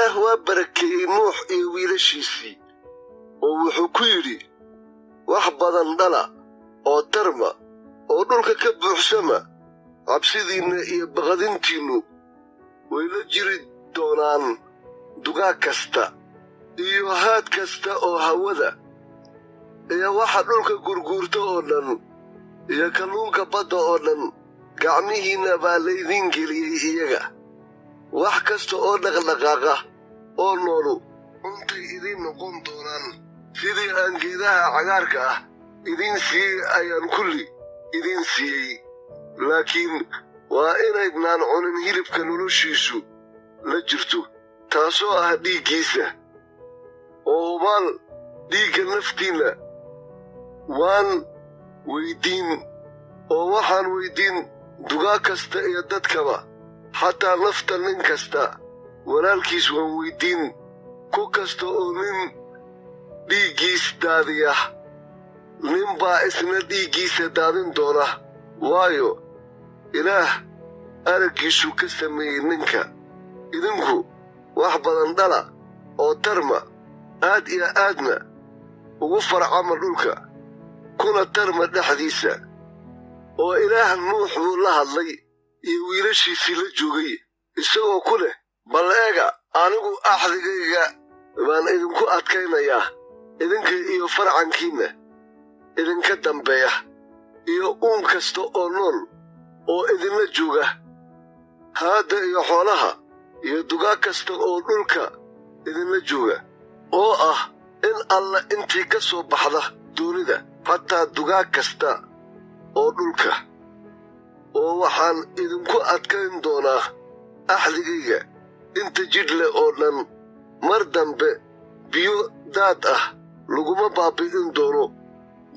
ilaah waa barakeeyey nuux iyo wiilashiisii oo wuxuu ku yidhi wax badan dhala oo tarma oo dhulka ka buuxsama cabsidiinna iyo baqadintiinnu way la jiri doonaan dugaag kasta iyo haad kasta oo hawada iyo waxa dhulka gurguurta oo dhan iyo kalluunka badda oo dhan gacmihiinna baa laydiin geliyey iyaga wax kasta oo dhaqdhaqaaqa oo noolu cuntay idiin noqon doonaan sidii aan geedaha cagaarka ah idiin siiyey ayaan kulli idiin siiyey laakiin waa inaydnaan cunin hilibka noloshiisu la jirto taasoo ah dhiiggiisa oo hubaal dhiigga naftiinna waan weyddiin oo waxaan weyddiin dugaag kasta iyo dadkaba xataa nafta nin kasta walaalkiis waan weyddiin ku kasta oo nin dhiiggiis daadiya nin baa isna dhiiggiisa daadin doona waayo ilaah araggiisu ka sameeyey ninka idinku wax badan dhala oo tarma aad iyo aadna ugu farcama dhulka kuna tarma dhexdiisa oo ilaah nuux buu la hadlay iyo wiilashiisii la joogay isagoo ku leh bal eega anigu axdigayga baan idinku adkaynayaa idinka iyo farcankiinna idinka dambeeya iyo uun kasta oo nool oo idinla jooga haadda iyo xoolaha iyo dugaag kasta oo dhulka idinla jooga oo ah in alla intii ka soo baxda doonida xataa dugaag kasta oo dhulka oo waxaan idinku adkayn doonaa axdigayga inta jidh leh oo dhan mar dambe biyo daad ah laguma baabi'in doono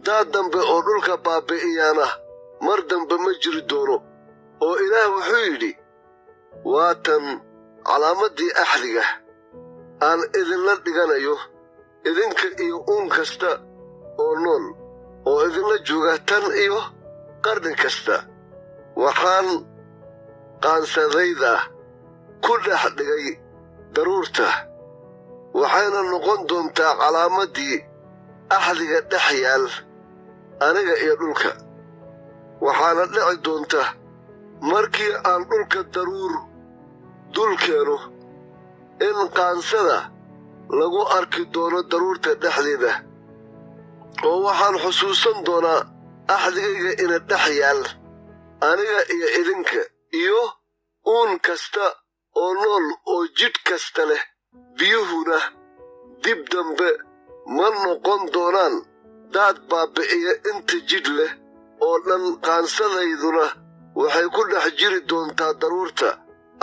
daad dambe oo dhulka baabi'iyaana mar dambe ma jiri doono oo ilaah wuxuu yidhi waa tan calaamaddii axdiga aan idinla dhiganayo idinka iyo uun kasta oo nool oo idinla jooga tan iyo qarni kasta waxaan qaansadayda ku dhex dhigay daruurta waxayna noqon doontaa calaamaddii axdiga dhex yaal aniga iyo dhulka waxaana dhici doonta markii aan dhulka daruur dul keeno in qaansada lagu arki doono daruurta dhexdeeda oo waxaan xusuusan doonaa axdigayga ina dhex yaal aniga iyo idinka iyo uun kasta oo nool oo jidh kasta leh biyuhuna dib dambe ma noqon doonaan daad baabi'iya inta jidh leh oo dhan qaansadayduna waxay ku dhex jiri doontaa daruurta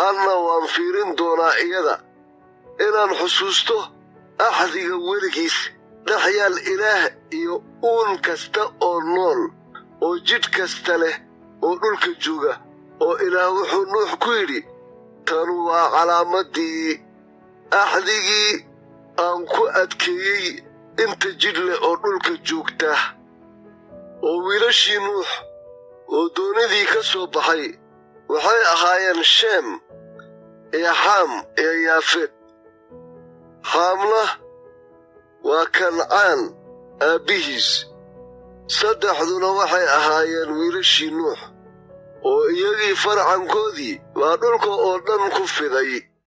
anna waan fiirin doonaa iyada inaan xusuusto axdiga weligiis dhex yaal ilaah iyo uun kasta oo nool oo jidh kasta leh oo dhulka jooga oo ilaah wuxuu nuux ku yidhi tanu waa calaamaddii axdigii aan ku adkeeyey inta jidh leh oo dhulka joogta oo wiilashii nuux oo doonidii ka soo baxay waxay ahaayeen sheem iyo xaam iyo yaafeed xaamna waa kancaan aabbihiis saddexduna waxay ahaayeen wiilashii nuux oo iyagii farcankoodii baa dhulka oo dhan ku fiday